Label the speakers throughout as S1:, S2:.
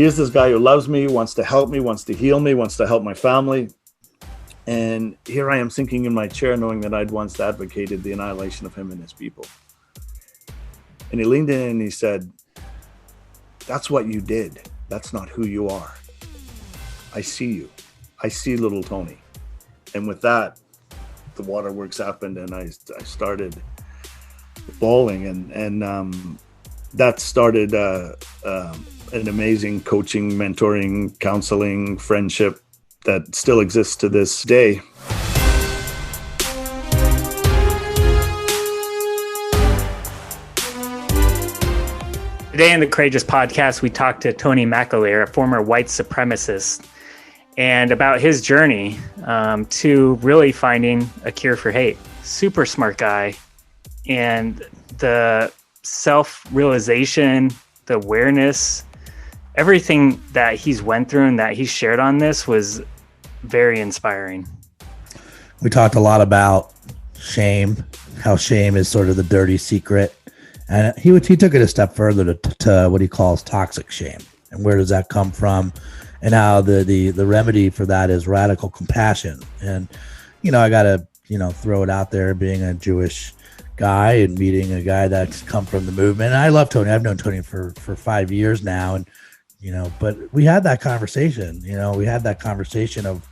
S1: here's this guy who loves me, wants to help me, wants to heal me, wants to help my family. And here I am sinking in my chair knowing that I'd once advocated the annihilation of him and his people. And he leaned in and he said, that's what you did. That's not who you are. I see you. I see little Tony. And with that, the waterworks happened and I started bawling. And that started an amazing coaching, mentoring, counseling, friendship that still exists to this day.
S2: Today in the Courageous Podcast, we talked to Tony McAleer, a former white supremacist, and about his journey to really finding a cure for hate. Super smart guy. And the self-realization, the awareness, everything that he's went through and that he shared on this was very inspiring.
S3: We talked a lot about shame, how shame is sort of the dirty secret. And he took it a step further to what he calls toxic shame. And where does that come from? And how the remedy for that is radical compassion. And, I got to, throw it out there, being a Jewish guy and meeting a guy that's come from the movement. And I love Tony. I've known Tony for 5 years now. And, but we had that conversation, we had that conversation of,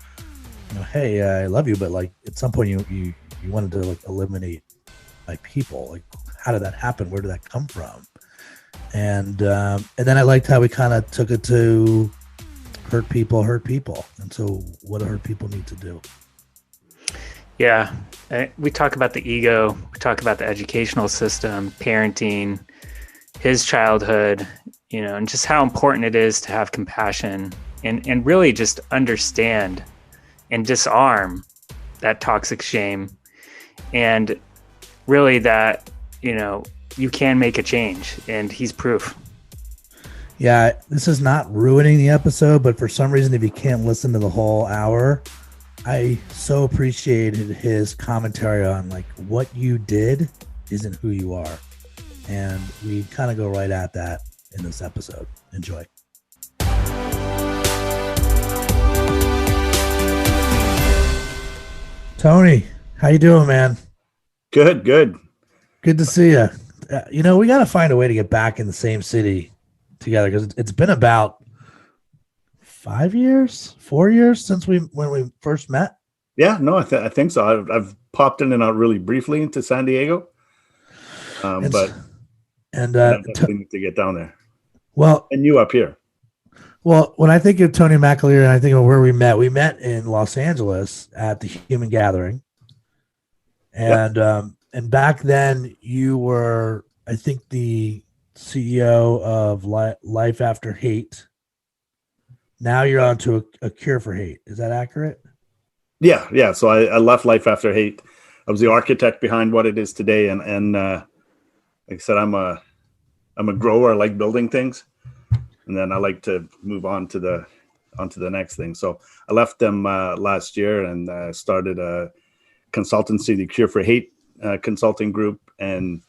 S3: hey, I love you. But like at some point you wanted to like eliminate like people. Like, how did that happen? Where did that come from? And then I liked how we kind of took it to hurt people. And so what do hurt people need to do?
S2: Yeah. We talk about the ego. We talk about the educational system, parenting, his childhood, and just how important it is to have compassion and really just understand and disarm that toxic shame. And really that, you can make a change, and he's proof.
S3: Yeah, this is not ruining the episode, but for some reason, if you can't listen to the whole hour, I so appreciated his commentary on like what you did isn't who you are. And we kind of go right at that in this episode. Enjoy. Tony, how you doing, man?
S1: Good.
S3: Good to see you. We got to find a way to get back in the same city together because it's been about 4 years since when we first met.
S1: Yeah, no, I think so. I've popped in and out really briefly into San Diego, but definitely need to get down there.
S3: Well,
S1: and you up here.
S3: Well, when I think of Tony McAleer and I think of where we met in Los Angeles at the Human Gathering, and yep. And back then you were, I think, the CEO of Life After Hate. Now you're on to a cure for hate. Is that accurate?
S1: Yeah. So I left Life After Hate. I was the architect behind what it is today, and like I said, I'm a grower. I like building things, and then I like to move on to the next thing. So I left them last year and started a consultancy, the Cure for Hate consulting group, and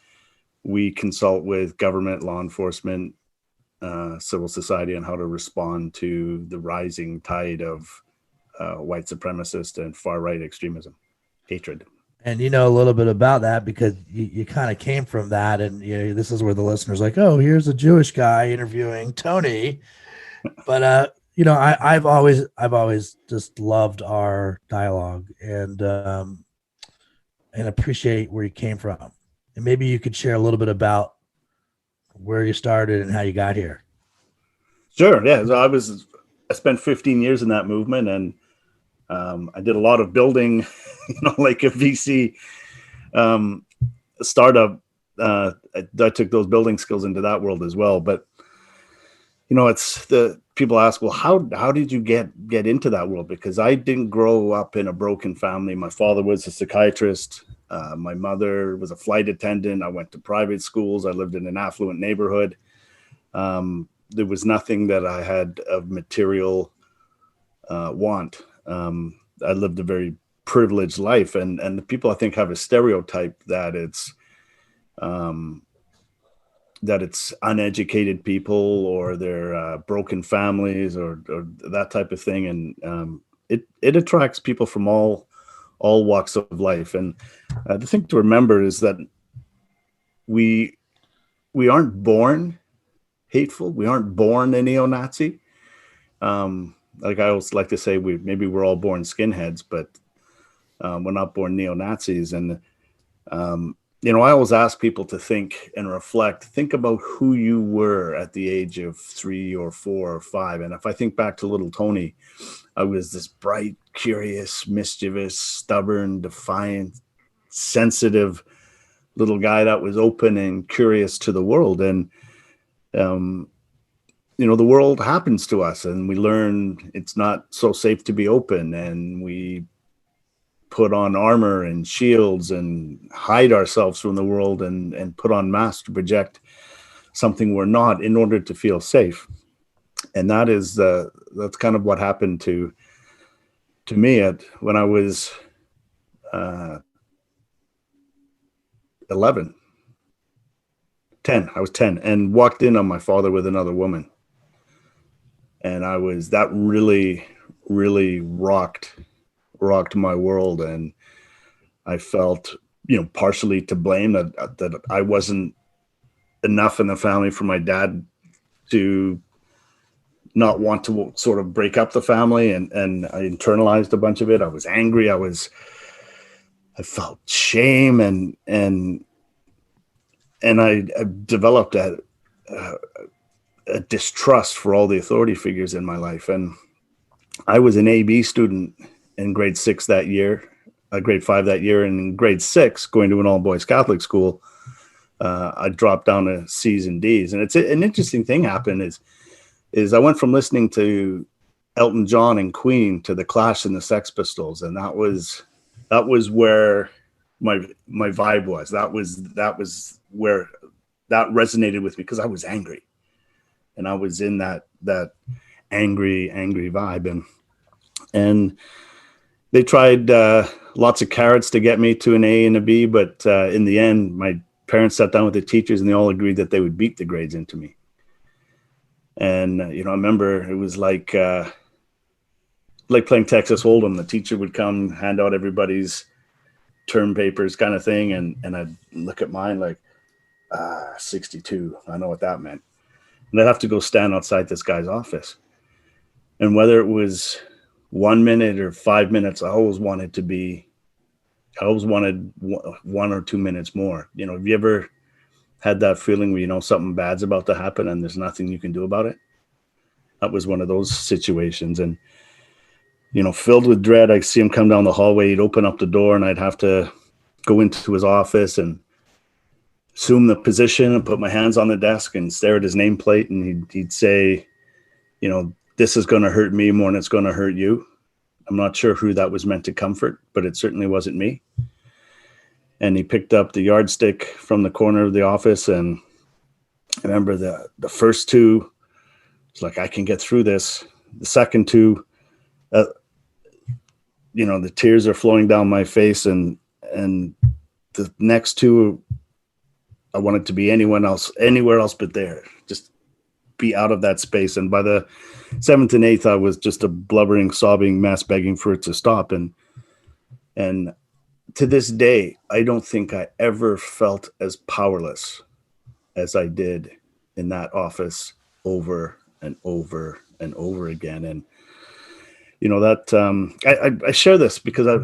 S1: we consult with government, law enforcement, civil society on how to respond to the rising tide of white supremacist and far-right extremism, hatred.
S3: And you know a little bit about that because you kind of came from that, and this is where the listeners are like, oh, here's a Jewish guy interviewing Tony. But I've always just loved our dialogue and appreciate where you came from. And maybe you could share a little bit about where you started and how you got here.
S1: Sure. Yeah. So I spent 15 years in that movement, and I did a lot of building, like a VC startup. I took those building skills into that world as well. But, it's the people ask, well, how did you get into that world? Because I didn't grow up in a broken family. My father was a psychiatrist. My mother was a flight attendant. I went to private schools. I lived in an affluent neighborhood. There was nothing that I had of material want. I lived a very privileged life, and the people I think have a stereotype that it's that it's uneducated people or they're broken families or that type of thing. And it attracts people from all walks of life. And the thing to remember is that we aren't born hateful. We aren't born a neo-Nazi. Like I always like to say, we're all born skinheads, but we're not born neo-Nazis. And I always ask people to think and reflect. Think about who you were at the age of 3 or 4 or 5. And if I think back to little Tony, I was this bright, curious, mischievous, stubborn, defiant, sensitive little guy that was open and curious to the world. And the world happens to us, and we learn it's not so safe to be open, and we put on armor and shields and hide ourselves from the world and put on masks to project something we're not in order to feel safe. And that's kind of what happened to me when I was 10. I was 10 and walked in on my father with another woman. And that really, really rocked my world. And I felt, partially to blame that I wasn't enough in the family for my dad to not want to sort of break up the family. And I internalized a bunch of it. I was angry. I felt shame and I developed a distrust for all the authority figures in my life. And I was an AB student in grade 6 that year, grade 5 that year. And in grade 6, going to an all boys Catholic school, I dropped down to C's and D's. And it's an interesting thing happened is I went from listening to Elton John and Queen to the Clash and the Sex Pistols. And that was where my vibe was. That was where that resonated with me, because I was angry. And I was in that angry vibe. And they tried lots of carrots to get me to an A and a B. But in the end, my parents sat down with the teachers and they all agreed that they would beat the grades into me. And, I remember it was like playing Texas Hold'em. The teacher would come, hand out everybody's term papers kind of thing. And I'd look at mine like, 62. I know what that meant. And I'd have to go stand outside this guy's office. And whether it was 1 minute or 5 minutes, I always wanted 1 or 2 minutes more. Have you ever had that feeling where something bad's about to happen and there's nothing you can do about it? That was one of those situations. And, filled with dread, I'd see him come down the hallway. He'd open up the door and I'd have to go into his office and assume the position and put my hands on the desk and stare at his nameplate. And he'd say, this is going to hurt me more than it's going to hurt you. I'm not sure who that was meant to comfort, but it certainly wasn't me. And he picked up the yardstick from the corner of the office. And I remember the first two, it's like, I can get through this. The second two, the tears are flowing down my face. And the next two, I wanted to be anywhere else but there, just be out of that space. And by the 7th and 8th, I was just a blubbering, sobbing mess, begging for it to stop. And to this day, I don't think I ever felt as powerless as I did in that office over and over and over again. And that I share this because I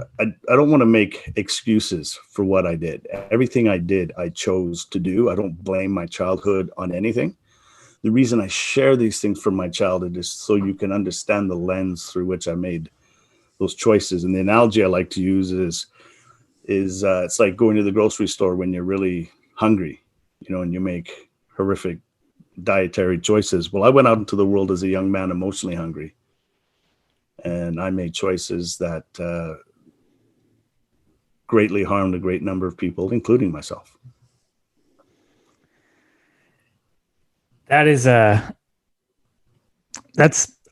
S1: don't want to make excuses for what I did. Everything I did, I chose to do. I don't blame my childhood on anything. The reason I share these things from my childhood is so you can understand the lens through which I made those choices. And the analogy I like to use is it's like going to the grocery store when you're really hungry, and you make horrific dietary choices. Well, I went out into the world as a young man, emotionally hungry. And I made choices that greatly harmed a great number of people, including myself.
S2: That's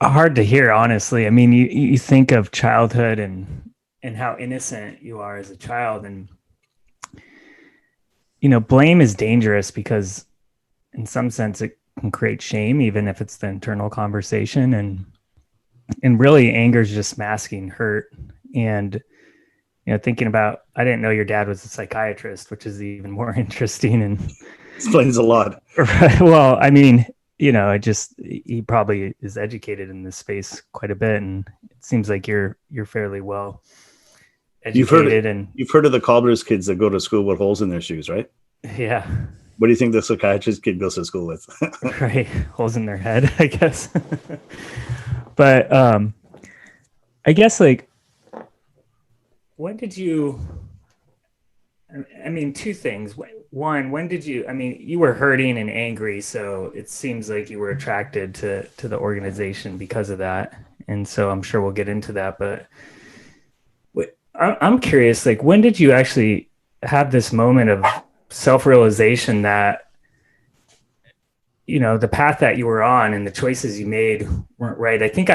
S2: hard to hear, honestly. I mean, you think of childhood and how innocent you are as a child. And, blame is dangerous because in some sense it can create shame, even if it's the internal conversation, and really anger is just masking hurt. And thinking about, I didn't know your dad was a psychiatrist, which is even more interesting and
S1: explains a lot.
S2: Well, I mean, he probably is educated in this space quite a bit, and it seems like you're fairly well educated.
S1: You've heard of the cobbler's kids that go to school with holes in their shoes, right?
S2: Yeah.
S1: What do you think the psychiatrist kid goes to school with?
S2: Right, holes in their head, I guess. But I guess, like, when did you? I mean, two things. One, when did you? I mean, you were hurting and angry, so it seems like you were attracted to the organization because of that, and so I'm sure we'll get into that. But I'm curious, like, when did you actually have this moment of self-realization that the path that you were on and the choices you made weren't right? I think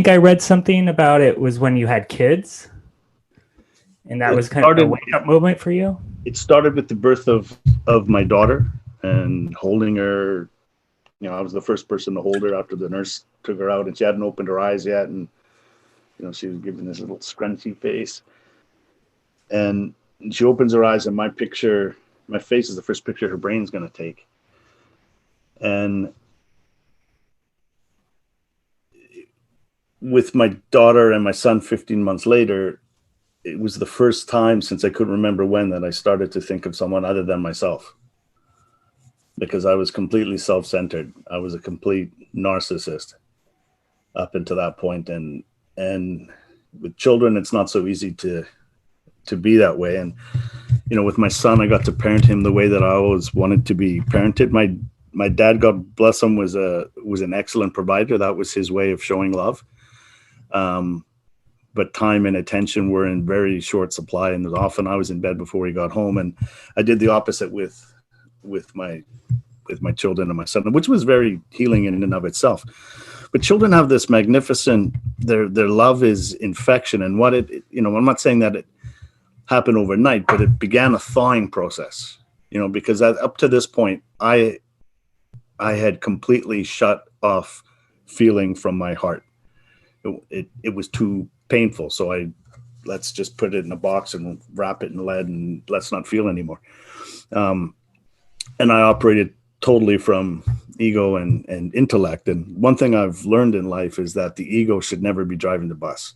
S2: I read something about it was when you had kids, and that was kind of a wake-up moment for you.
S1: It started with the birth of my daughter and holding her. I was the first person to hold her after the nurse took her out, and she hadn't opened her eyes yet, and she was giving this little scrunchy face, and she opens her eyes, and my face is the first picture her brain's going to take. And with my daughter and my son 15 months later, it was the first time since I couldn't remember when that I started to think of someone other than myself, because I was completely self-centered. I was a complete narcissist up until that point. And with children, it's not so easy to be that way. And, with my son, I got to parent him the way that I always wanted to be parented. My dad, God bless him, was an excellent provider. That was his way of showing love. But time and attention were in very short supply, and often I was in bed before he got home. And I did the opposite with my children and my son, which was very healing in and of itself. But children have this magnificent, their love is infection. And what I'm not saying that it happened overnight, but it began a thawing process, because up to this point, I had completely shut off feeling from my heart. It was too painful. So let's just put it in a box and wrap it in lead and let's not feel anymore. And I operated totally from ego and intellect. And one thing I've learned in life is that the ego should never be driving the bus.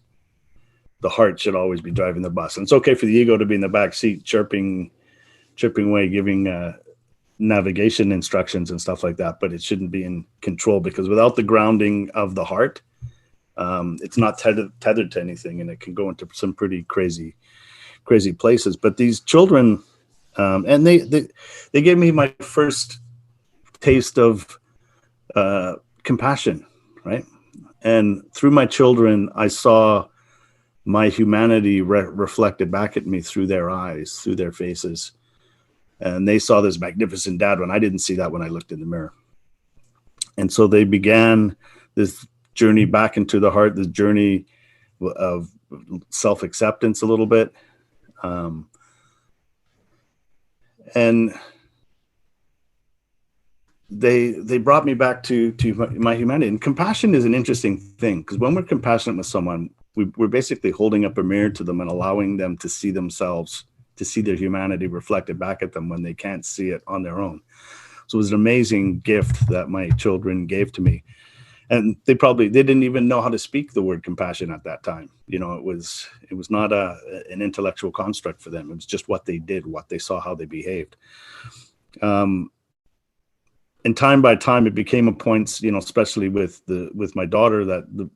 S1: The heart should always be driving the bus. And it's okay for the ego to be in the back seat, chirping away, giving navigation instructions and stuff like that, but it shouldn't be in control, because without the grounding of the heart, it's not tethered to anything, and it can go into some pretty crazy places. But these children, and they gave me my first taste of compassion, right? And through my children, I saw my humanity reflected back at me through their eyes, through their faces. And they saw this magnificent dad when I didn't see that when I looked in the mirror. And so they began this journey back into the heart, this journey of self-acceptance a little bit. And they brought me back to my humanity. And compassion is an interesting thing, because when we're compassionate with someone, we're basically holding up a mirror to them and allowing them to see themselves, to see their humanity reflected back at them when they can't see it on their own. So it was an amazing gift that my children gave to me. And they didn't even know how to speak the word compassion at that time. It was not an intellectual construct for them. It was just what they did, what they saw, how they behaved. And time by time, it became a point, especially with my daughter, that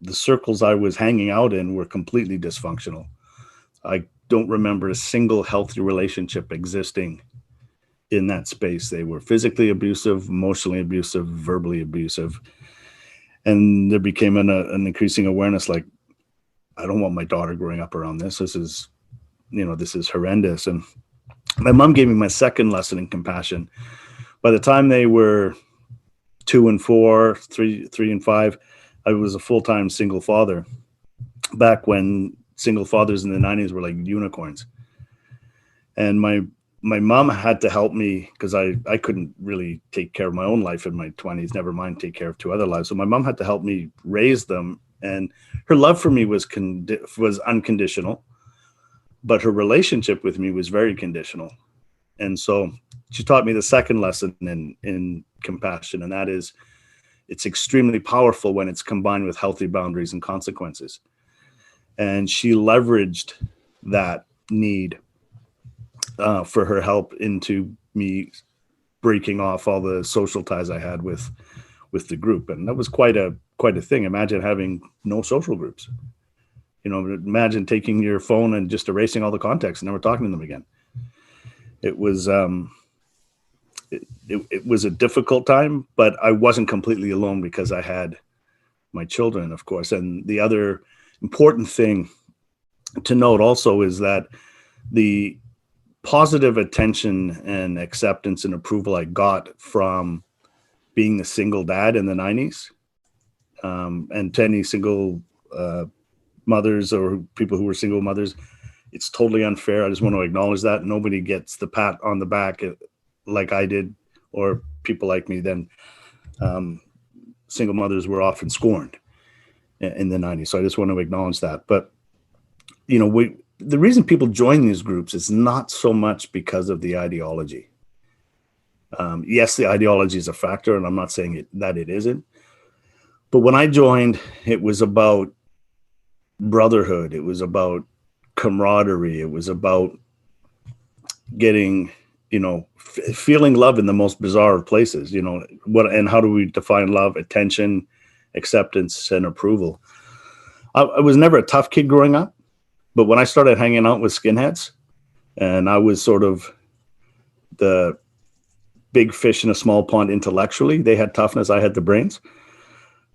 S1: the circles I was hanging out in were completely dysfunctional. I don't remember a single healthy relationship existing in that space. They were physically abusive, emotionally abusive, verbally abusive. And there became an increasing awareness, like, I don't want my daughter growing up around this. This is horrendous. And my mom gave me my second lesson in compassion. By the time they were 2 and 4, 3 and 5, I was a full-time single father, back when single fathers in the 90s were like unicorns. And my my mom had to help me because I couldn't really take care of my own life in my 20s, never mind take care of two other lives. So my mom had to help me raise them. And her love for me was unconditional, but her relationship with me was very conditional. And so she taught me the second lesson in compassion, and that is it's extremely powerful when it's combined with healthy boundaries and consequences. And she leveraged that need for her help into me breaking off all the social ties I had with the group. And that was quite a thing. Imagine having no social groups. Imagine taking your phone and just erasing all the contacts and never talking to them again. It was it was a difficult time, but I wasn't completely alone because I had my children, of course. And the other important thing to note also is that the positive attention and acceptance and approval I got from being the single dad in the 90s, and to any single mothers or people who were single mothers, it's totally unfair. I just want to acknowledge that nobody gets the pat on the back like I did, or people like me then. Single mothers were often scorned in the 90s. So I just want to acknowledge that. But, the reason people join these groups is not so much because of the ideology. Yes, the ideology is a factor, and I'm not saying that it isn't. But when I joined, it was about brotherhood. It was about camaraderie. It was about getting, feeling love in the most bizarre of places. And how do we define love? Attention, acceptance, and approval. I was never a tough kid growing up, but when I started hanging out with skinheads, and I was sort of the big fish in a small pond intellectually, they had toughness, I had the brains.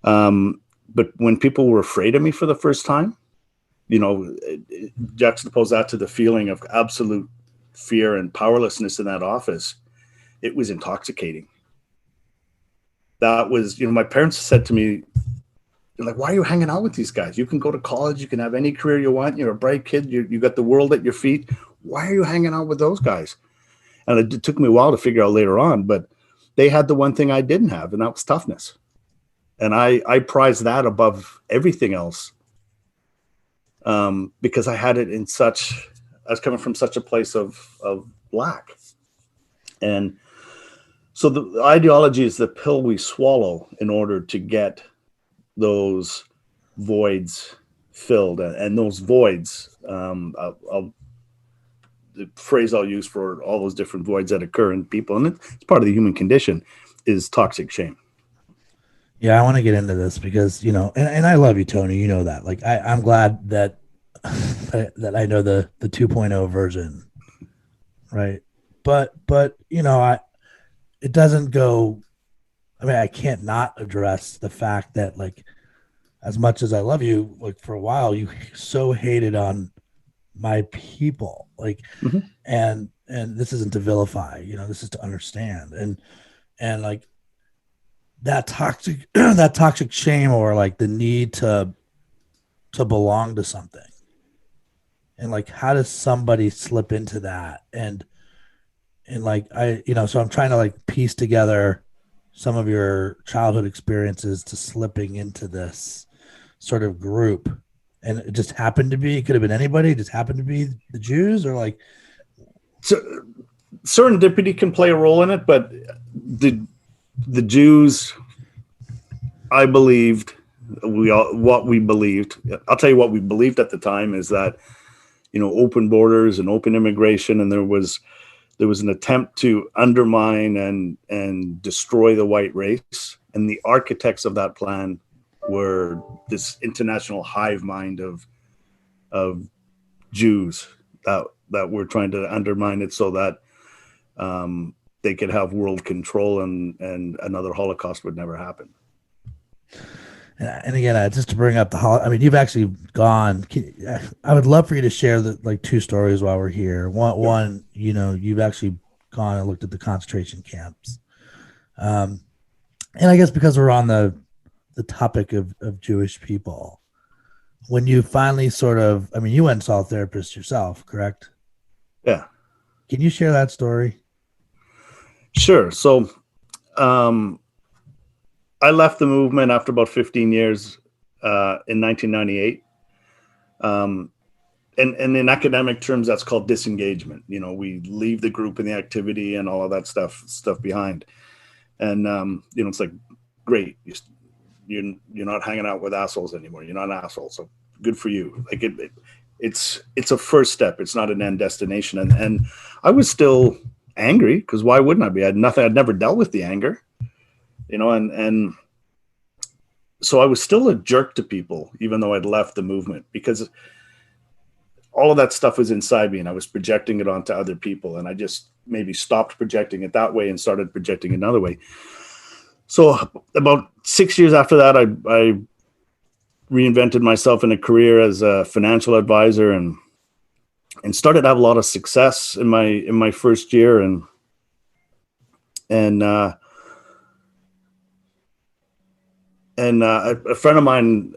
S1: But when people were afraid of me for the first time, juxtapose that to the feeling of absolute fear and powerlessness in that office, it was intoxicating. That was, my parents said to me, they're like, why are you hanging out with these guys? You can go to college, you can have any career you want, you're a bright kid, you got the world at your feet. Why are you hanging out with those guys? And it took me a while to figure out later on, but they had the one thing I didn't have, and that was toughness. And I prize that above everything else, because I had it I was coming from such a place of lack. And so the ideology is the pill we swallow in order to get those voids filled. And those voids, the phrase I'll use for all those different voids that occur in people, and it's part of the human condition, is toxic shame.
S3: Yeah, I want to get into this because, and I love you, Tony. You know that. Like, I'm glad that that I know the 2.0 version, right? But it doesn't go. I mean, I can't not address the fact that, like, as much as I love you, like, for a while you so hated on my people, like,
S1: mm-hmm.
S3: and this isn't to vilify, this is to understand, and like that toxic shame, or like the need to belong to something, and like how does somebody slip into that, and like so I'm trying to like piece together some of your childhood experiences to slipping into this sort of group. And it just happened to be, it could have been anybody, it just happened to be the Jews, or like.
S1: So serendipity can play a role in it, but the Jews, I believed, what we believed. I'll tell you what we believed at the time is that, open borders and open immigration, and there was an attempt to undermine and destroy the white race. And the architects of that plan were this international hive mind of Jews that were trying to undermine it so that they could have world control and another Holocaust would never happen.
S3: And again, just to bring up you've actually gone. I would love for you to share two stories while we're here. One, you've actually gone and looked at the concentration camps. And I guess because we're on the topic of Jewish people, when you finally you went and saw a therapist yourself, correct?
S1: Yeah.
S3: Can you share that story?
S1: Sure. So I left the movement after about 15 years in 1998. And in academic terms, that's called disengagement. We leave the group and the activity and all of that stuff behind. And, it's like, great. You're not hanging out with assholes anymore. You're not an asshole. So good for you. Like it's a first step. It's not an end destination. And I was still angry, because why wouldn't I be? I'd never dealt with the anger, and so I was still a jerk to people, even though I'd left the movement, because all of that stuff was inside me and I was projecting it onto other people. And I just maybe stopped projecting it that way and started projecting it another way. So about 6 years after that, I reinvented myself in a career as a financial advisor and started to have a lot of success in my first year. And a friend of mine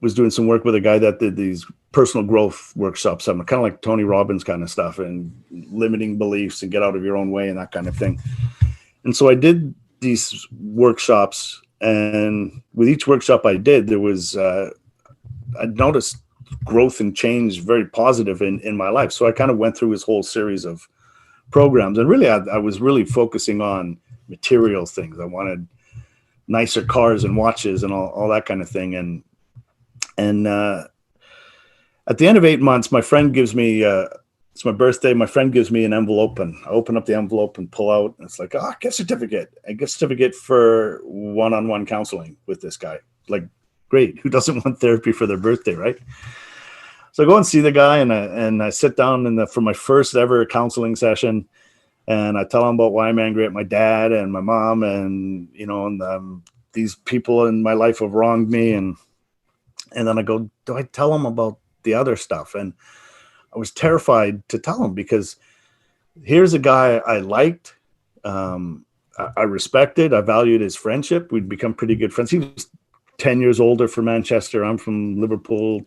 S1: was doing some work with a guy that did these personal growth workshops, kind of like Tony Robbins kind of stuff, and limiting beliefs and get out of your own way and that kind of thing. And so I did these workshops, and with each workshop I did, there was I noticed growth and change, very positive in my life. So I kind of went through his whole series of programs, and really I was really focusing on material things. I wanted nicer cars and watches and all that kind of thing. And at the end of 8 months, my friend gives me, it's my birthday. My friend gives me an envelope, and I open up the envelope and pull out, and it's like, gift certificate. A gift certificate for one-on-one counseling with this guy. Like, great. Who doesn't want therapy for their birthday, right? So I go and see the guy, and I sit down for my first ever counseling session. And I tell him about why I'm angry at my dad and my mom, and these people in my life have wronged me, and then I go, do I tell him about the other stuff? And I was terrified to tell him, because here's a guy I liked, I respected, I valued his friendship. We'd become pretty good friends. He was 10 years older from Manchester. I'm from Liverpool.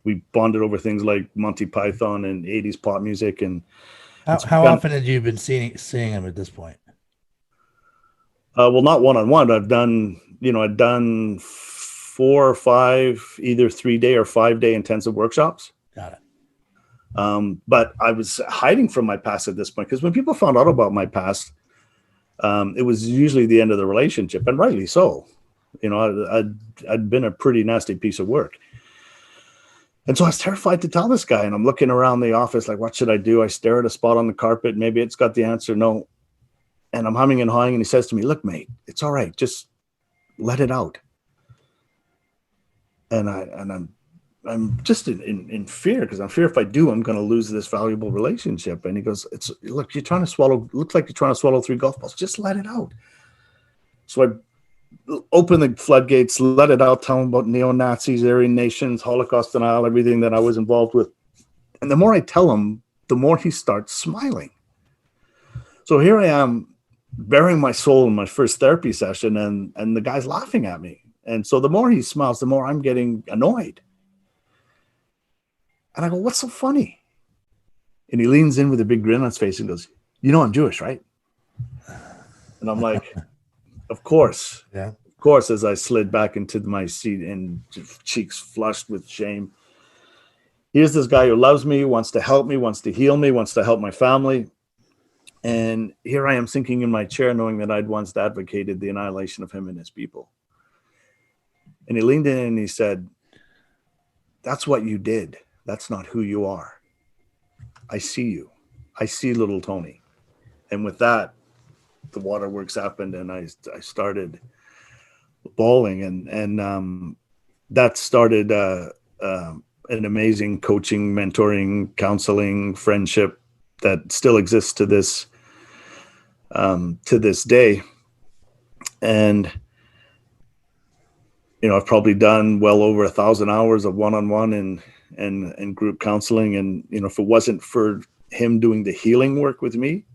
S1: We bonded over things like Monty Python and 80s pop music, and
S3: how often had you been seeing him at this point?
S1: Well, not one-on-one. I'd done 4 or 5, either 3-day or 5-day intensive workshops.
S3: Got it.
S1: But I was hiding from my past at this point, because when people found out about my past, it was usually the end of the relationship, and rightly so. I'd been a pretty nasty piece of work. And so I was terrified to tell this guy, and I'm looking around the office like, what should I do? I stare at a spot on the carpet. Maybe it's got the answer. No. And I'm humming and hawing, and he says to me, look, mate, it's all right. Just let it out. And I'm just in fear, because I'm fear if I do, I'm going to lose this valuable relationship. And he goes, look, looks like you're trying to swallow 3 golf balls. Just let it out. So I open the floodgates, let it out, tell him about neo-Nazis, Aryan nations, Holocaust denial, everything that I was involved with. And the more I tell him, the more he starts smiling. So here I am, bearing my soul in my first therapy session, and the guy's laughing at me. And so the more he smiles, the more I'm getting annoyed. And I go, what's so funny? And he leans in with a big grin on his face and goes, I'm Jewish, right? And I'm like, of course.
S3: Yeah.
S1: Of course, as I slid back into my seat and cheeks flushed with shame. Here's this guy who loves me, wants to help me, wants to heal me, wants to help my family. And here I am sinking in my chair, knowing that I'd once advocated the annihilation of him and his people. And he leaned in and he said, that's what you did. That's not who you are. I see you. I see little Tony. And with that, the waterworks happened, and I started bawling, and that started an amazing coaching, mentoring, counseling, friendship that still exists to this day. And I've probably done well over 1,000 hours of one-on-one and group counseling, and if it wasn't for him doing the healing work with me,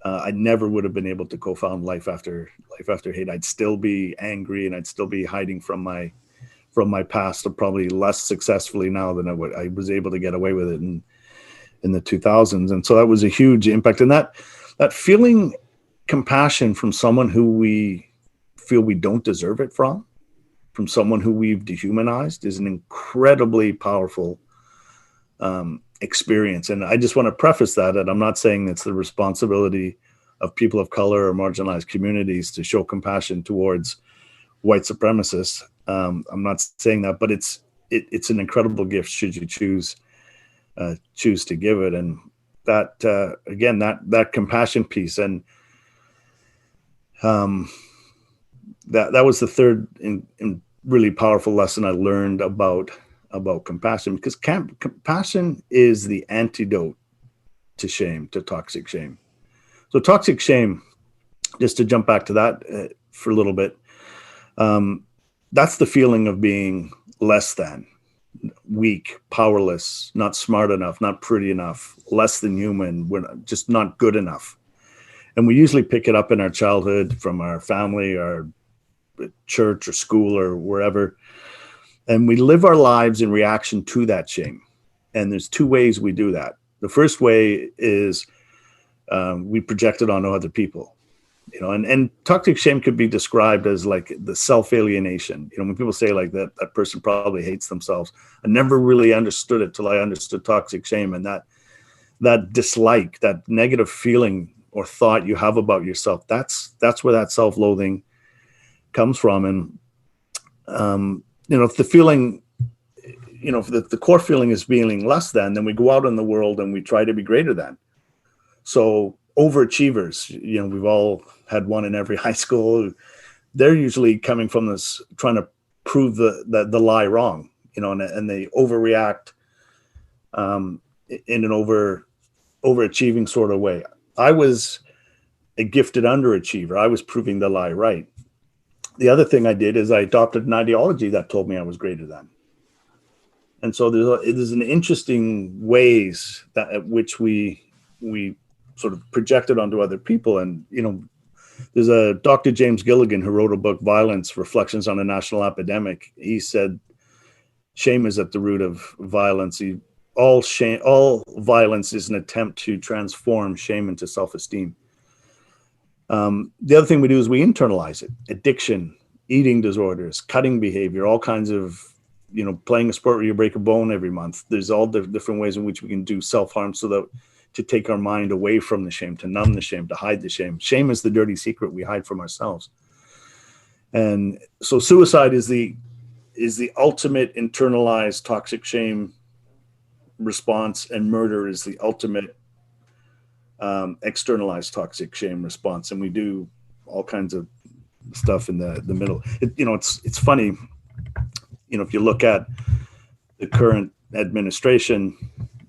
S1: I never would have been able to co-found Life After Hate. I'd still be angry, and I'd still be hiding from my past, or probably less successfully now than I was able to get away with it. in the 2000s. And so that was a huge impact. And that feeling compassion from someone who we feel we don't deserve it from someone who we've dehumanized, is an incredibly powerful experience. And I just want to preface that I'm not saying it's the responsibility of people of color or marginalized communities to show compassion towards white supremacists. I'm not saying that, but it's an incredible gift should you choose to give it. And that again, that compassion piece, and that was the third and really powerful lesson I learned about compassion, because compassion is the antidote to shame, to toxic shame. So toxic shame, just to jump back to that for a little bit, that's the feeling of being less than, weak, powerless, not smart enough, not pretty enough, less than human, we're just not good enough. And we usually pick it up in our childhood from our family, our church or school or wherever. And we live our lives in reaction to that shame. And there's two ways we do that. The first way is we project it onto other people. And toxic shame could be described as like the self-alienation. When people say like that person probably hates themselves, I never really understood it till I understood toxic shame. And that dislike, that negative feeling or thought you have about yourself, that's where that self-loathing comes from. And if the feeling, if the core feeling is feeling less than, then we go out in the world and we try to be greater than. So overachievers, we've all had one in every high school. They're usually coming from this, trying to prove the lie wrong, and they overreact in an overachieving sort of way. I was a gifted underachiever. I was proving the lie right. The other thing I did is I adopted an ideology that told me I was greater than. And so there's an interesting ways at which we sort of projected onto other people. And, there's a Dr. James Gilligan who wrote a book, Violence, Reflections on a National Epidemic. He said, shame is at the root of violence. All violence is an attempt to transform shame into self-esteem. The other thing we do is we internalize it. Addiction, eating disorders, cutting behavior, all kinds of, playing a sport where you break a bone every month. There's all the different ways in which we can do self-harm to take our mind away from the shame, to numb the shame, to hide the shame. Shame is the dirty secret we hide from ourselves. And so suicide is the ultimate internalized toxic shame response, and murder is the ultimate externalized toxic shame response. And we do all kinds of stuff in the middle. It's funny, if you look at the current administration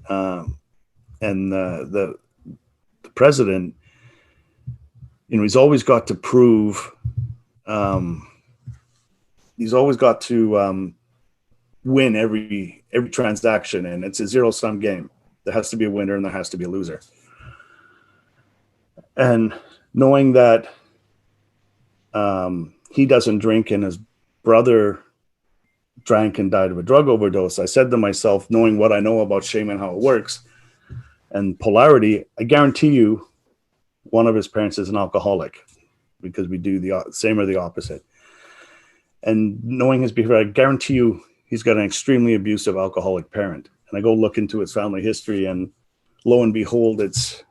S1: and the president, he's always got to prove, he's always got to win every transaction, and it's a zero-sum game. There has to be a winner and there has to be a loser. And knowing that he doesn't drink and his brother drank and died of a drug overdose, I said to myself, knowing what I know about shame and how it works and polarity, I guarantee you one of his parents is an alcoholic, because we do the same or the opposite. And knowing his behavior, I guarantee you he's got an extremely abusive alcoholic parent. And I go look into his family history, and lo and behold, it's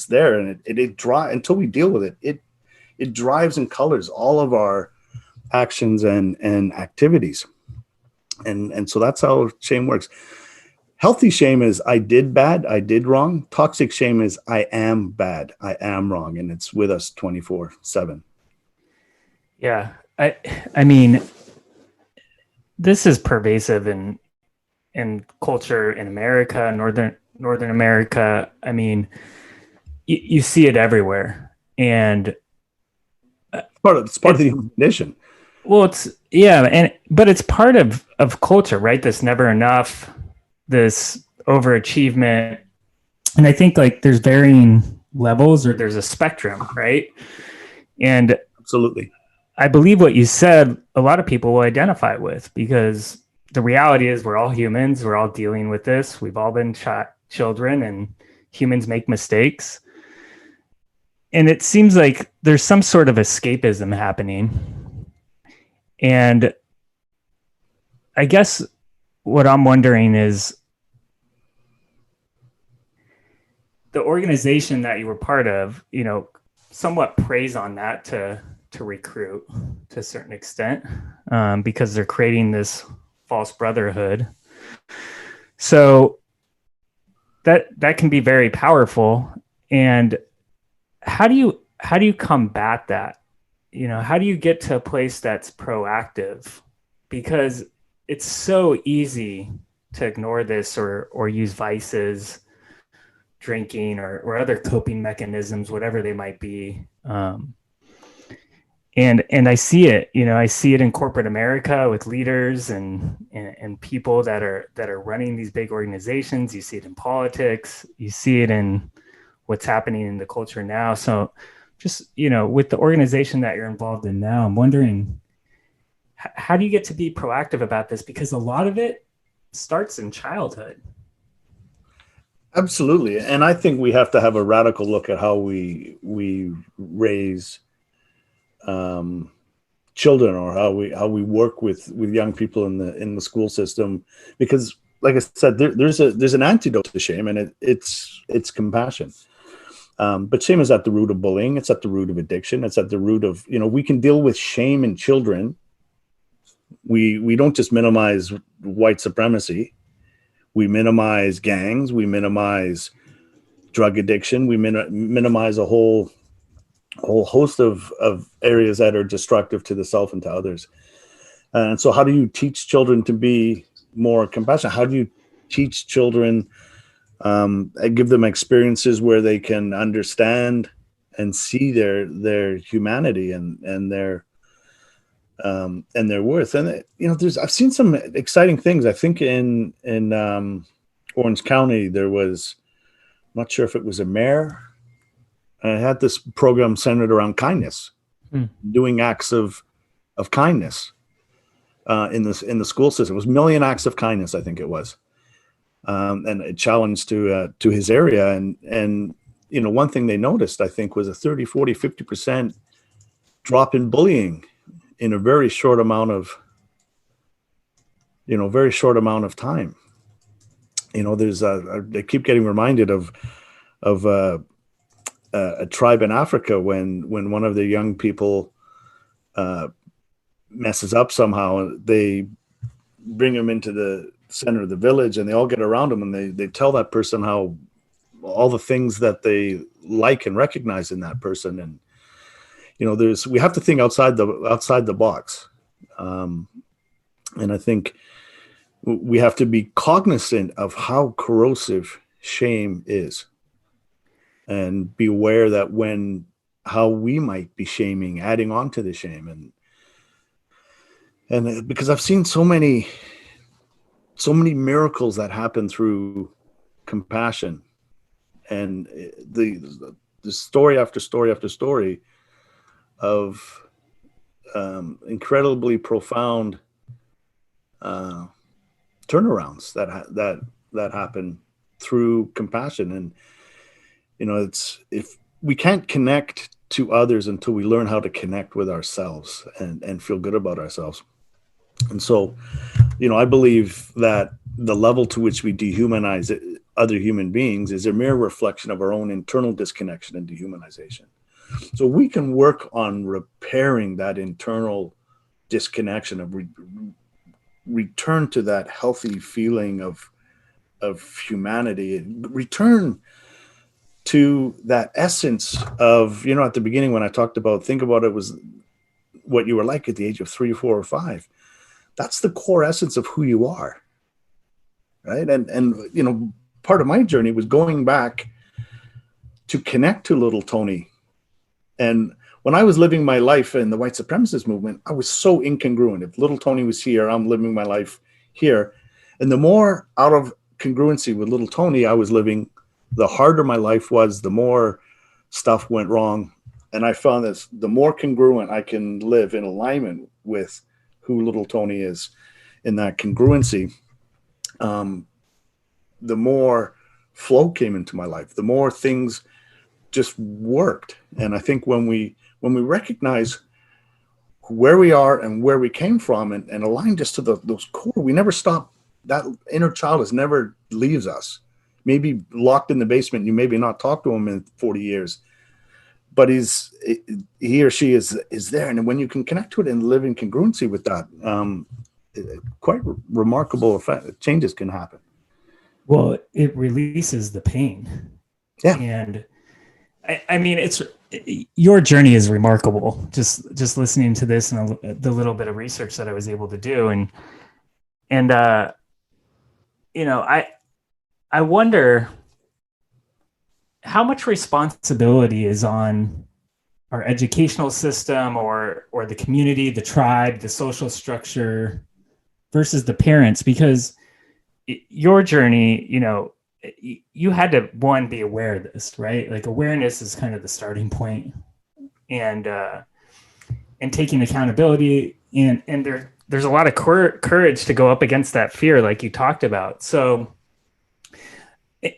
S1: there, and it drives, until we deal with it, it drives and colors all of our actions and activities. And so that's how shame works. Healthy shame is I did bad, I did wrong. Toxic shame is I am bad, I am wrong, and it's with us 24/7.
S2: Yeah, I mean, this is pervasive in culture in America, Northern America. I mean, you see it everywhere, and
S1: it's part of the human condition.
S2: Well, but it's part of culture, right? This never enough, this overachievement, and I think like there's varying levels, or there's a spectrum, right? And
S1: absolutely,
S2: I believe what you said, a lot of people will identify with, because the reality is we're all humans. We're all dealing with this. We've all been children, and humans make mistakes. And it seems like there's some sort of escapism happening. And I guess what I'm wondering is, the organization that you were part of, somewhat preys on that to recruit to a certain extent, because they're creating this false brotherhood. So that can be very powerful. And how do you combat that? How do you get to a place that's proactive? Because it's so easy to ignore this or use vices, drinking or other coping mechanisms, whatever they might be. And I see it, I see it in corporate America with leaders and people that are running these big organizations. You see it in politics. You see it in what's happening in the culture now. So just, with the organization that you're involved in now, I'm wondering, how do you get to be proactive about this? Because a lot of it starts in childhood.
S1: Absolutely. And I think we have to have a radical look at how we raise children, or how we work with young people in the school system, because like I said, there's an antidote to shame, and it's compassion. But shame is at the root of bullying. It's at the root of addiction. It's at the root of, we can deal with shame in children. We don't just minimize white supremacy. We minimize gangs. We minimize drug addiction. We minimize a whole host of areas that are destructive to the self and to others. And so how do you teach children to be more compassionate? How do you teach children, give them experiences where they can understand and see their humanity and their worth? And I've seen some exciting things. I think in Orange County, there was, I'm not sure if it was a mayor, had this program centered around kindness, doing acts of kindness in the school system. It was 1 million acts of kindness, I think it was, and a challenge to his area. And one thing they noticed, I think, was a 30, 40, 50% drop in bullying in a very short amount of time. There's I keep getting reminded of a tribe in Africa when one of the young people messes up somehow. They bring him into the center of the village, and they all get around him, and they tell that person how all the things that they like and recognize in that person. And we have to think outside the box, and I think we have to be cognizant of how corrosive shame is, and be aware that how we might be shaming, adding on to the shame. And because I've seen so many miracles that happen through compassion, and the story after story after story of incredibly profound turnarounds that happen through compassion. And it's, if we can't connect to others until we learn how to connect with ourselves and feel good about ourselves. And so, I believe that the level to which we dehumanize other human beings is a mere reflection of our own internal disconnection and dehumanization. So we can work on repairing that internal disconnection, of return to that healthy feeling of humanity, and return to that essence of, at the beginning when I talked about, think about it was what you were like at the age of 3, 4, or 5. That's the core essence of who you are, right? And part of my journey was going back to connect to little Tony. And when I was living my life in the white supremacist movement, I was so incongruent. If little Tony was here, I'm living my life here. And the more out of congruency with little Tony I was living, the harder my life was, the more stuff went wrong. And I found that the more congruent I can live in alignment with who little Tony is, in that congruency, the more flow came into my life, the more things just worked. And I think when we recognize where we are and where we came from, and align just to those core, we never stop. That inner child is never leaves us. Maybe locked in the basement, you maybe not talk to him in 40 years, but he or she is there. And when you can connect to it and live in congruency with that, quite remarkable effect, changes can happen.
S2: Well, it releases the pain.
S1: Yeah.
S2: And I mean, your journey is remarkable. Just listening to this and the little bit of research that I was able to do. And you know, I wonder how much responsibility is on our educational system or the community, the tribe, the social structure versus the parents, because your journey, you know, you had to be aware of this, right? Like awareness is kind of the starting point, and taking accountability, and there's a lot of courage to go up against that fear, like you talked about. So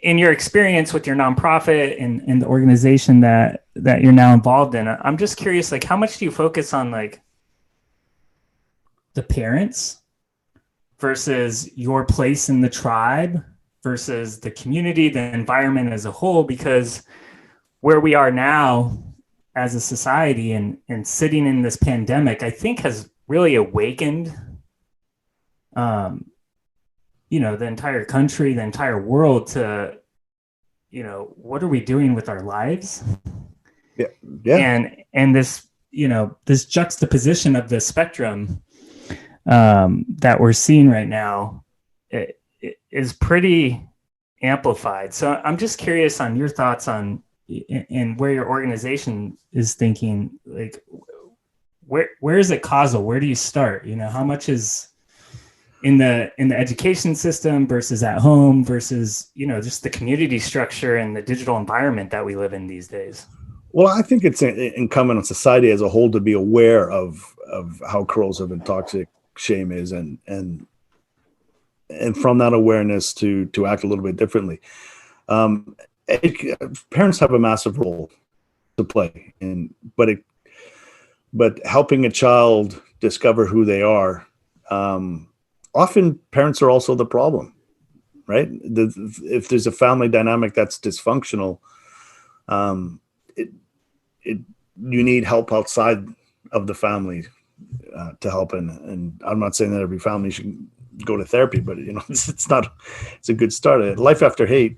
S2: in your experience with your nonprofit and the organization that you're now involved in, I'm just curious, like how much do you focus on like the parents versus your place in the tribe versus the community, the environment as a whole? Because where we are now as a society and sitting in this pandemic, I think has really awakened, you know, the entire country, the entire world to, you know, what are we doing with our lives?
S1: Yeah.
S2: And this, you know, this juxtaposition of the spectrum that we're seeing right now, it is pretty amplified. So I'm just curious on your thoughts on and where your organization is thinking, like where is it causal? Where do you start? You know, how much is in the education system versus at home versus, you know, just the community structure and the digital environment that we live in these days?
S1: Well, I think it's incumbent on society as a whole to be aware of how corrosive and toxic shame is, and from that awareness to act a little bit differently. Parents have a massive role to play, but helping a child discover who they are. Often parents are also the problem, right? If there's a family dynamic that's dysfunctional, you need help outside of the family to help. And I'm not saying that every family should go to therapy, but you know, it's a good start. Life After Hate,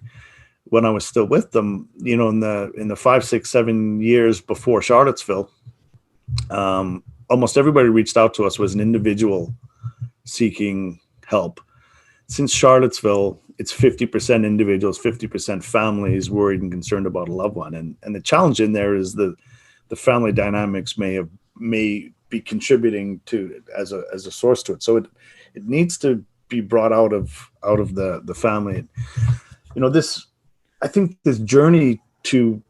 S1: when I was still with them, you know, in the 5, 6, 7 years before Charlottesville, almost everybody reached out to us was an individual seeking help. Since Charlottesville, it's 50% individuals, 50% families worried and concerned about a loved one. And the challenge in there is the family dynamics may be contributing to as a source to it. So it needs to be brought out of the family. You know, I think this journey to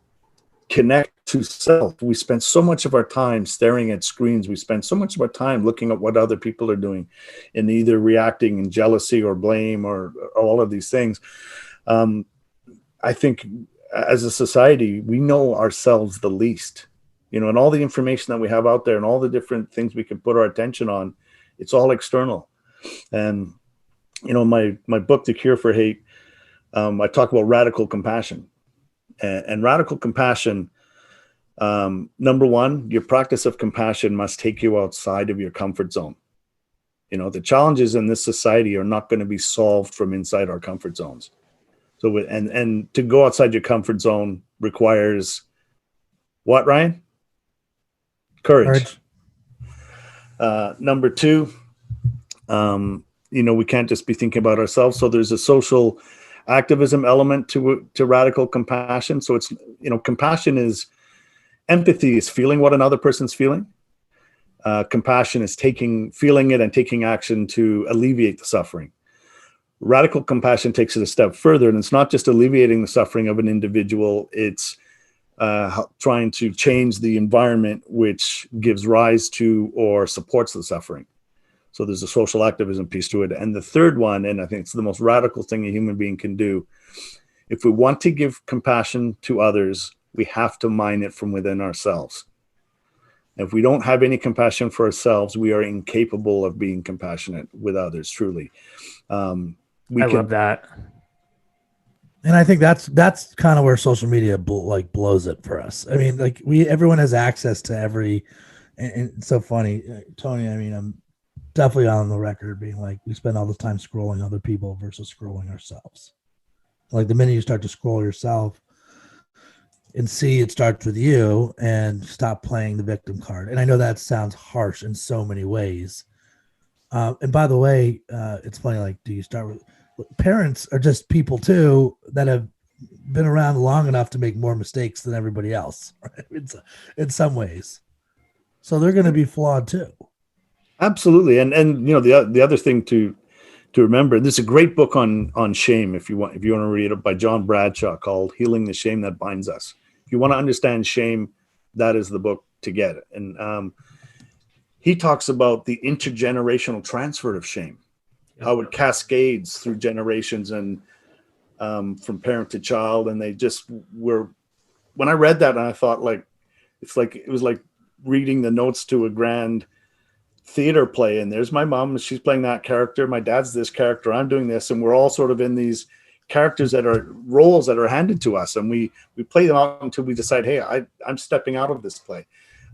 S1: connect to self, we spend so much of our time staring at screens. We spend so much of our time looking at what other people are doing and either reacting in jealousy or blame or all of these things. I think as a society, we know ourselves the least, you know, and all the information that we have out there and all the different things we can put our attention on, it's all external. And, you know, my book, The Cure for Hate, I talk about radical compassion. And radical compassion, number one, your practice of compassion must take you outside of your comfort zone. You know, the challenges in this society are not going to be solved from inside our comfort zones. So, and to go outside your comfort zone requires what, Ryan? Courage. Number two, you know, we can't just be thinking about ourselves. So there's a social activism element to radical compassion. So it's, you know, compassion is empathy, is feeling what another person's feeling. Compassion is feeling it and taking action to alleviate the suffering. Radical compassion takes it a step further, and it's not just alleviating the suffering of an individual, it's trying to change the environment which gives rise to or supports the suffering. So there's a social activism piece to it. And the third one, and I think it's the most radical thing a human being can do, If we want to give compassion to others, we have to mine it from within ourselves. If we don't have any compassion for ourselves, we are incapable of being compassionate with others, truly.
S2: I love that.
S3: And I think that's kind of where social media blows it for us. I mean, like everyone has access to every, and it's so funny, Tony. I mean, I'm definitely on the record being like, we spend all this time scrolling other people versus scrolling ourselves. Like the minute you start to scroll yourself and see it starts with you, and stop playing the victim card. And I know that sounds harsh in so many ways. And by the way, it's funny. Like, do you start with? Parents are just people too that have been around long enough to make more mistakes than everybody else, right? In some ways, so they're going to be flawed too.
S1: Absolutely, and the other thing to remember, there's a great book on shame if you want to read it by John Bradshaw called "Healing the Shame That Binds Us." If you want to understand shame, that is the book to get it. And he talks about the intergenerational transfer of shame. How it cascades through generations and from parent to child. And they just were, when I read that, and I thought it was like reading the notes to a grand theater play. And there's my mom, she's playing that character. My dad's this character, I'm doing this. And we're all sort of in these characters that are roles that are handed to us. And we play them out until we decide, hey, I'm stepping out of this play.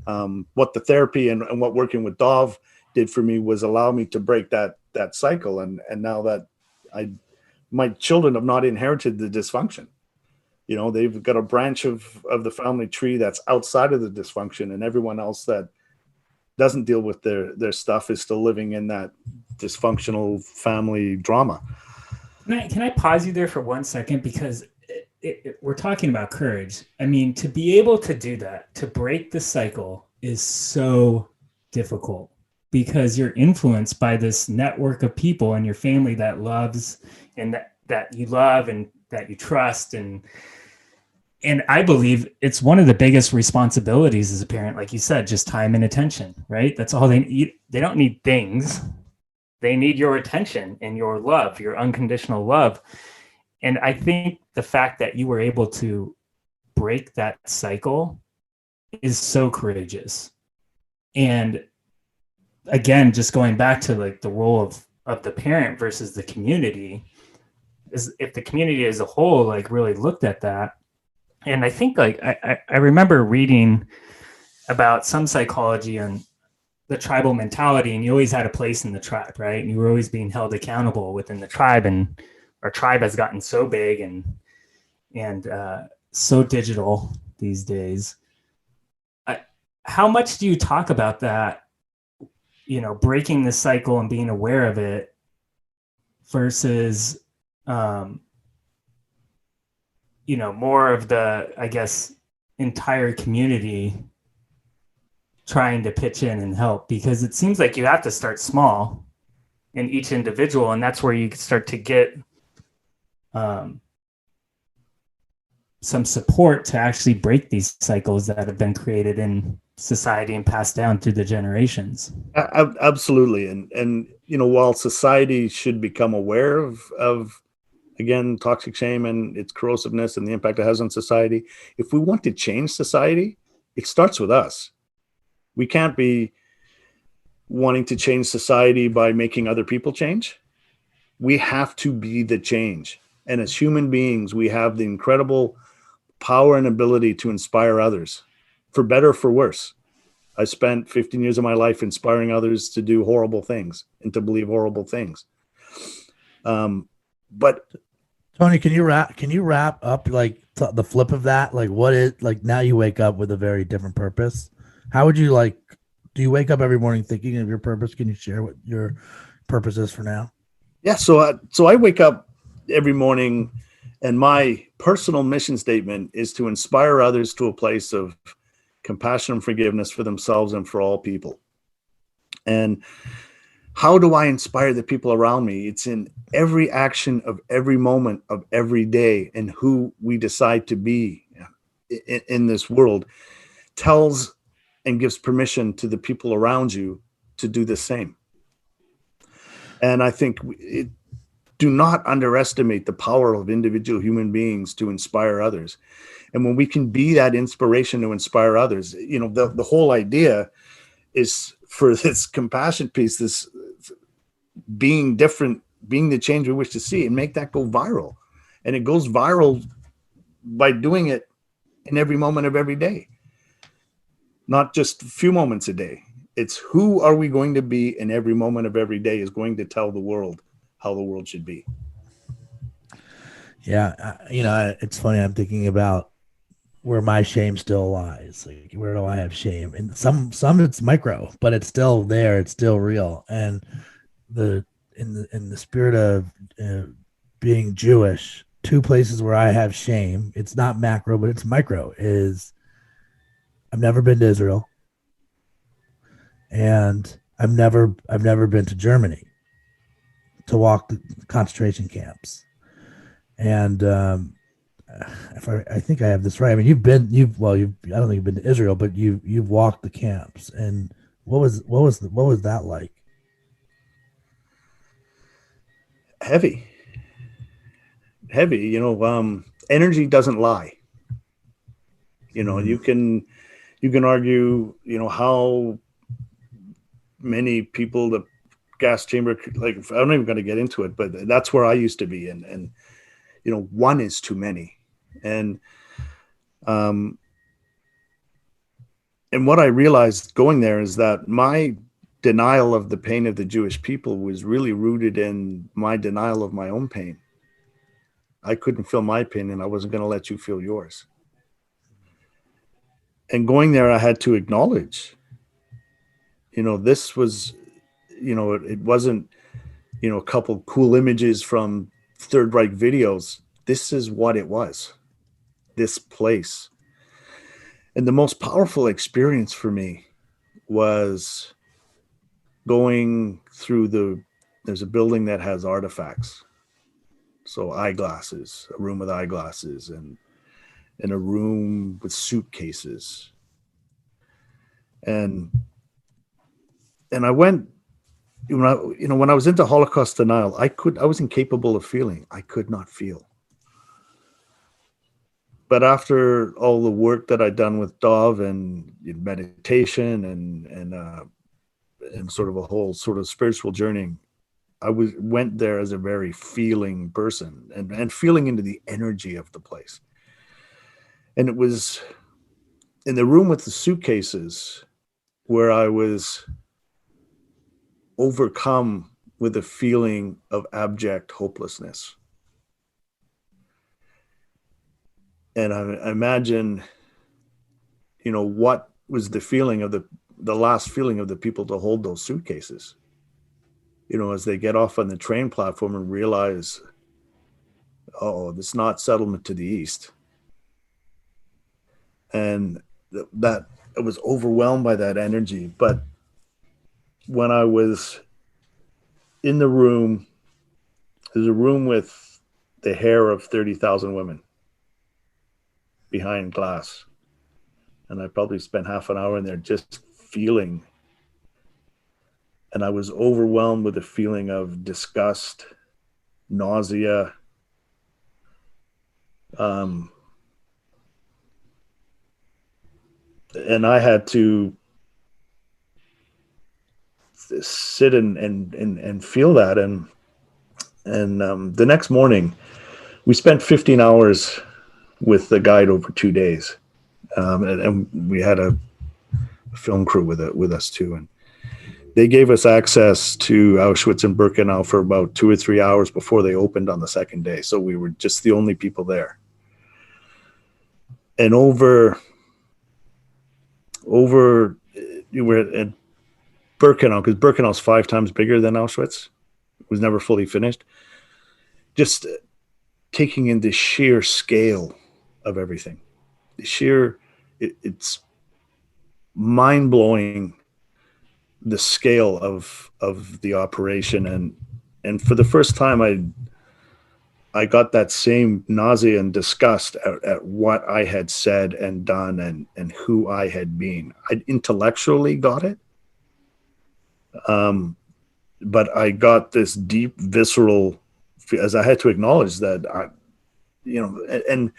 S1: What the therapy and what working with Dov did for me was allow me to break that cycle. And now that my children have not inherited the dysfunction, they've got a branch of the family tree that's outside of the dysfunction, and everyone else that doesn't deal with their stuff is still living in that dysfunctional family drama.
S2: Can I pause you there for 1 second? Because we're talking about courage. I mean, to be able to do that, to break the cycle, is so difficult, because you're influenced by this network of people and your family that loves and that you love and that you trust. And I believe it's one of the biggest responsibilities as a parent, like you said, just time and attention, right? That's all they need. They don't need things. They need your attention and your love, your unconditional love. And I think the fact that you were able to break that cycle is so courageous. And again, just going back to like the role of the parent versus the community, is if the community as a whole like really looked at that. And I think like I remember reading about some psychology on the tribal mentality, and you always had a place in the tribe, right? And you were always being held accountable within the tribe. And our tribe has gotten so big and so digital these days. How much do you talk about that? Breaking the cycle and being aware of it versus, more of the, I guess, entire community trying to pitch in and help, because it seems like you have to start small in each individual. And that's where you start to get some support to actually break these cycles that have been created in society and passed down through the generations.
S1: Absolutely. And while society should become aware of again, toxic shame and its corrosiveness and the impact it has on society, if we want to change society, it starts with us. We can't be wanting to change society by making other people change. We have to be the change. And as human beings, we have the incredible power and ability to inspire others, for better or for worse. I spent 15 years of my life inspiring others to do horrible things and to believe horrible things. But
S3: Tony, can you wrap up like the flip of that? Like what is, like, now you wake up with a very different purpose. How would you do you wake up every morning thinking of your purpose? Can you share what your purpose is for now?
S1: Yeah. So I wake up every morning, and my personal mission statement is to inspire others to a place of compassion and forgiveness for themselves and for all people. And how do I inspire the people around me? It's in every action of every moment of every day, and who we decide to be in this world tells and gives permission to the people around you to do the same. And I think do not underestimate the power of individual human beings to inspire others. And when we can be that inspiration to inspire others, you know, the whole idea is for this compassion piece, this being different, being the change we wish to see, and make that go viral. And it goes viral by doing it in every moment of every day, not just a few moments a day. It's who are we going to be in every moment of every day is going to tell the world how the world should be.
S3: Yeah. You know, it's funny. I'm thinking about where my shame still lies. Like, where do I have shame? And some it's micro, but it's still there. It's still real. And in the spirit of being Jewish, two places where I have shame, it's not macro, but it's micro, is I've never been to Israel, and I've never been to Germany to walk the concentration camps. And if I think I have this right. I mean, I don't think you've been to Israel, but you've walked the camps. And what was that like?
S1: Heavy, you know. Energy doesn't lie. You know, you can argue, you know, how many people the gas chamber, like, I'm not even going to get into it, but that's where I used to be. And you know, one is too many. And what I realized going there is that my denial of the pain of the Jewish people was really rooted in my denial of my own pain. I couldn't feel my pain, and I wasn't going to let you feel yours. And going there, I had to acknowledge, you know, this was, you know, it wasn't, you know, a couple cool images from Third Reich videos. This is what it was, this place. And the most powerful experience for me was going through there's a building that has artifacts. So eyeglasses, a room with eyeglasses, and in a room with suitcases. And I went, when I was into Holocaust denial, I was incapable of feeling. I could not feel. But after all the work that I'd done with Dov and meditation and sort of a whole sort of spiritual journey, I went there as a very feeling person and feeling into the energy of the place. And it was in the room with the suitcases where I was overcome with a feeling of abject hopelessness. And I imagine, you know, what was the feeling of the last feeling of the people to hold those suitcases, you know, as they get off on the train platform and realize, oh, it's not settlement to the east. And that I was overwhelmed by that energy. But when I was in the room, there's a room with the hair of 30,000 women behind glass. And I probably spent half an hour in there just feeling. And I was overwhelmed with a feeling of disgust, nausea, and I had to sit and feel that. And the next morning, we spent 15 hours with the guide over 2 days. And we had a film crew with us too. And they gave us access to Auschwitz and Birkenau for about 2 or 3 hours before they opened on the second day. So we were just the only people there. And you were at Birkenau, because Birkenau's 5 times bigger than Auschwitz. It was never fully finished. Just taking in the sheer scale of everything. It's mind-blowing, the scale of the operation. And for the first time, I got that same nausea and disgust at what I had said and done and who I had been. I intellectually got it. But I got this deep, visceral as I had to acknowledge that and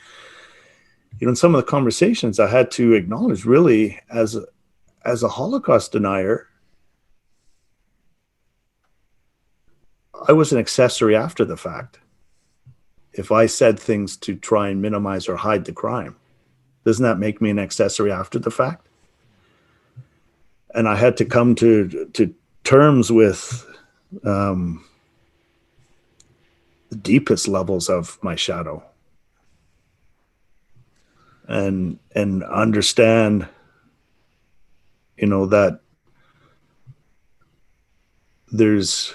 S1: in some of the conversations I had to acknowledge, really, as a Holocaust denier, I was an accessory after the fact. If I said things to try and minimize or hide the crime, doesn't that make me an accessory after the fact? And I had to come to terms with the deepest levels of my shadow, and understand, that there's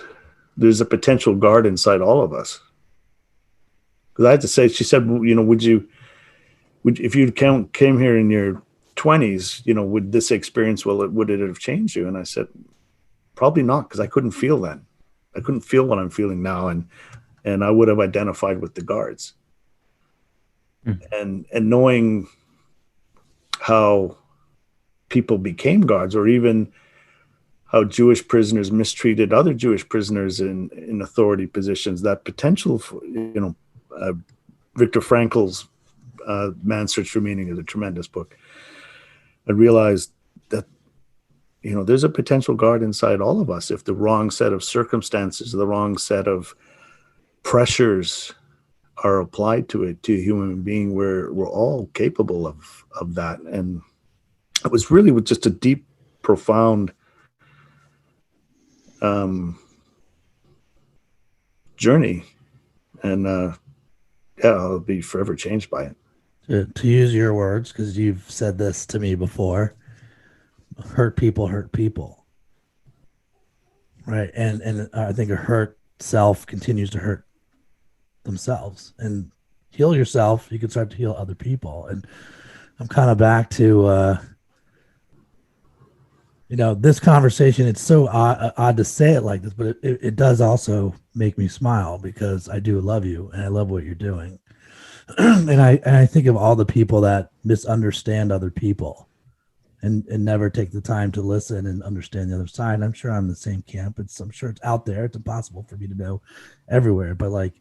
S1: a potential guard inside all of us. Because I had to say, she said, if you came here in your 20s, would this experience, would it have changed you? And I said, probably not, because I couldn't feel then. I couldn't feel what I'm feeling now, and I would have identified with the guards. And knowing how people became guards, or even how Jewish prisoners mistreated other Jewish prisoners in authority positions, that potential for, Viktor Frankl's Man's Search for Meaning is a tremendous book. I realized that, there's a potential guard inside all of us if the wrong set of circumstances, the wrong set of pressures are applied to a human being. We're all capable of that. And it was really with just a deep, profound journey. And I'll be forever changed by it.
S3: To use your words, because you've said this to me before, hurt people, right? And I think a hurt self continues to hurt themselves. And heal yourself, you can start to heal other people. And I'm kind of back to this conversation. It's so odd to say it like this, but it does also make me smile, because I do love you and I love what you're doing. And I think of all the people that misunderstand other people and never take the time to listen and understand the other side. I'm sure I'm in the same camp. I'm sure it's out there. It's impossible for me to know everywhere, but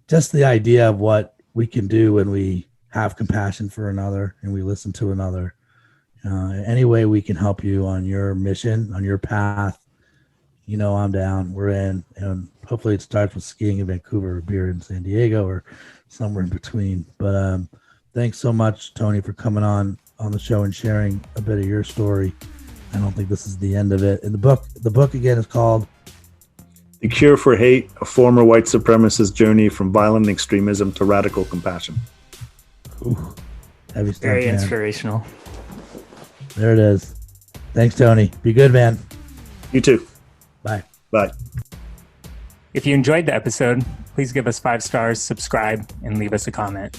S3: just the idea of what we can do when we have compassion for another and we listen to another. Any way we can help you on your mission, on your path, I'm down. We're in, and hopefully it starts with skiing in Vancouver, or beer in San Diego, or somewhere in between. But thanks so much, Tony, for coming on the show and sharing a bit of your story. I don't think this is the end of it. And the book again is called
S1: The Cure for Hate: A Former White Supremacist Journey from Violent Extremism to Radical Compassion.
S3: Ooh, heavy stuff,
S2: Very
S3: man.
S2: inspirational.
S3: There it is. Thanks, Tony. Be good, man.
S1: You too.
S3: Bye.
S1: Bye.
S2: If you enjoyed the episode, please give us 5 stars, subscribe, and leave us a comment.